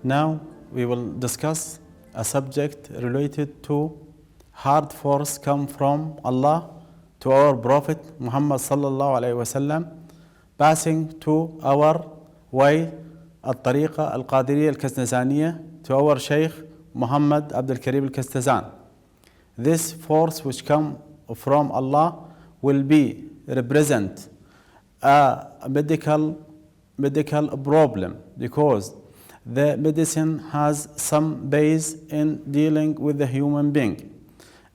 Now we will discuss a subject related to hard force come from Allah to our Prophet Muhammad sallallahu alaihi wasallam, passing to our way Al-Tariqa, Al-Qadiriya, Al-Kasnazaniyah, to our Shaykh Muhammad Abdul Karim Al-Kastazan. This force which come from Allah will be represent a medical problem, because the medicine has some base in dealing with the human being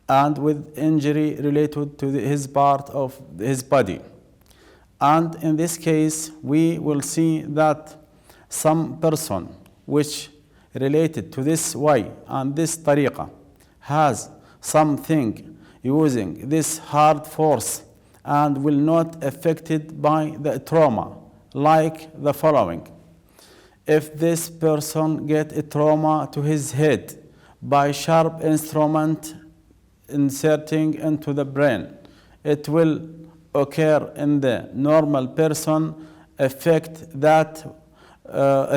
and with injury related to his part of his body. And in this case, we will see that some person which related to this way and this tariqa has something using this hard force and will not affected by the trauma, like the following. If this person get a trauma to his head by sharp instrument inserting into the brain, it will occur in the normal person, affect that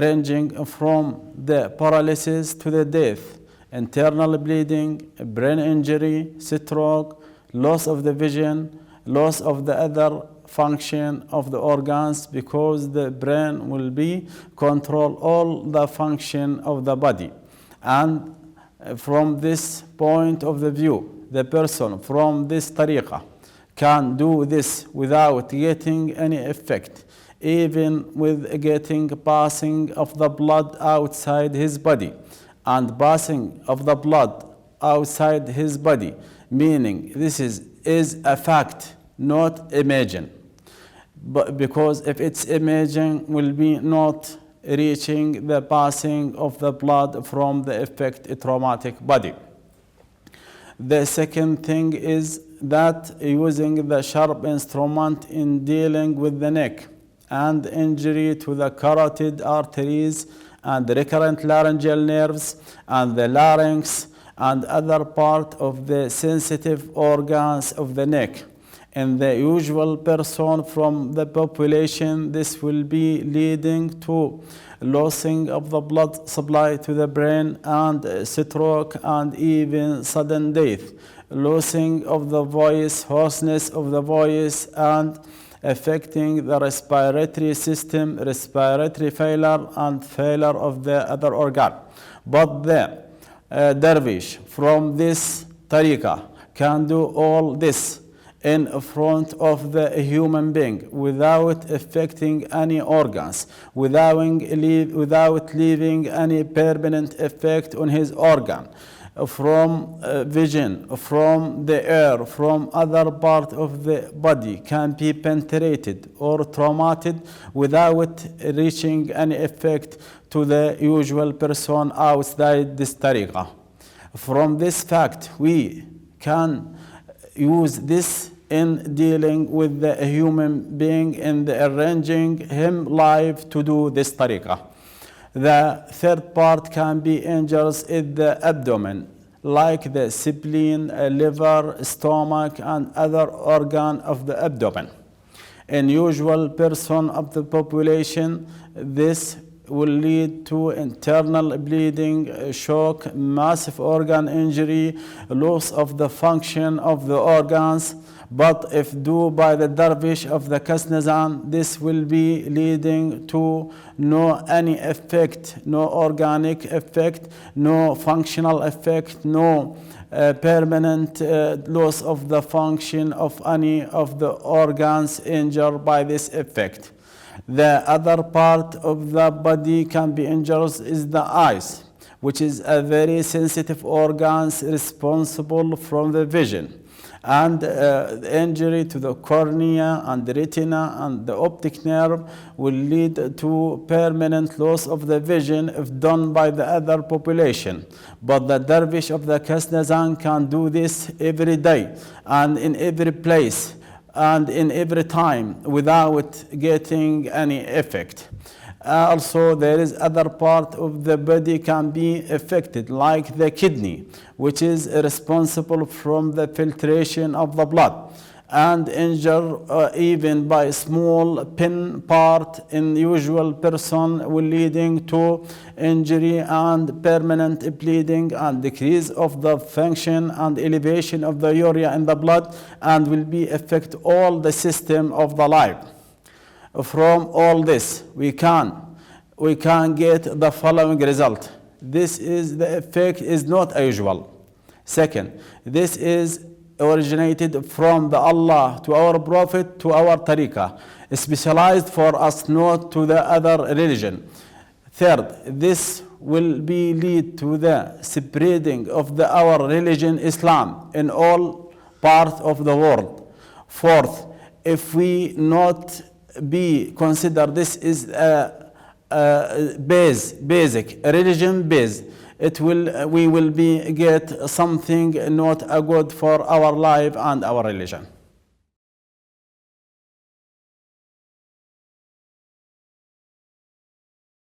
ranging from the paralysis to the death, internal bleeding, brain injury, stroke, loss of the vision, loss of the other function of the organs, because the brain will be control all the function of the body. And from this point of the view, the person from this tariqa can do this without getting any effect, even with getting passing of the blood outside his body. And passing of the blood outside his body, meaning this is a fact, not imagine. But because if it's imagine, will be not reaching the passing of the blood from the effect traumatic body. The second thing is that using the sharp instrument in dealing with the neck and injury to the carotid arteries and the recurrent laryngeal nerves and the larynx and other part of the sensitive organs of the neck. In the usual person from the population, this will be leading to losing of the blood supply to the brain and stroke and even sudden death, losing of the voice, hoarseness of the voice, and affecting the respiratory system, respiratory failure, and failure of the other organ. But the dervish from this tariqa can do all this in front of the human being without affecting any organs, without leaving any permanent effect on his organ, from vision, from the air, from other part of the body can be penetrated or traumated without reaching any effect to the usual person outside this tariqa. From this fact, we can use this in dealing with the human being and arranging him live to do this tariqa. The third part can be injuries in the abdomen, like the spleen, liver, stomach, and other organ of the abdomen. In usual person of the population, this will lead to internal bleeding, shock, massive organ injury, loss of the function of the organs. But if done by the dervish of the Kasnazan, this will be leading to no any effect, no organic effect, no functional effect, no permanent loss of the function of any of the organs injured by this effect. The other part of the body can be injured is the eyes, which is a very sensitive organ responsible from the vision. And the injury to the cornea and the retina and the optic nerve will lead to permanent loss of the vision if done by the other population. But the dervish of the Kasnazan can do this every day and in every place and in every time without getting any effect. Also, there is other part of the body can be affected, like the kidney, which is responsible from the filtration of the blood. and injure even by small pin part in usual person will leading to injury and permanent bleeding and decrease of the function and elevation of the urea in the blood and will be affect all the system of the life. From all this we can get the following result. This is the effect is not usual. Second, this is originated from the Allah to our Prophet to our Tariqa, specialized for us, not to the other religion. Third, this will be lead to the spreading of our religion Islam in all parts of the world. Fourth, if we not be consider this is a basic religion base, we will be get something not a good for our life and our religion.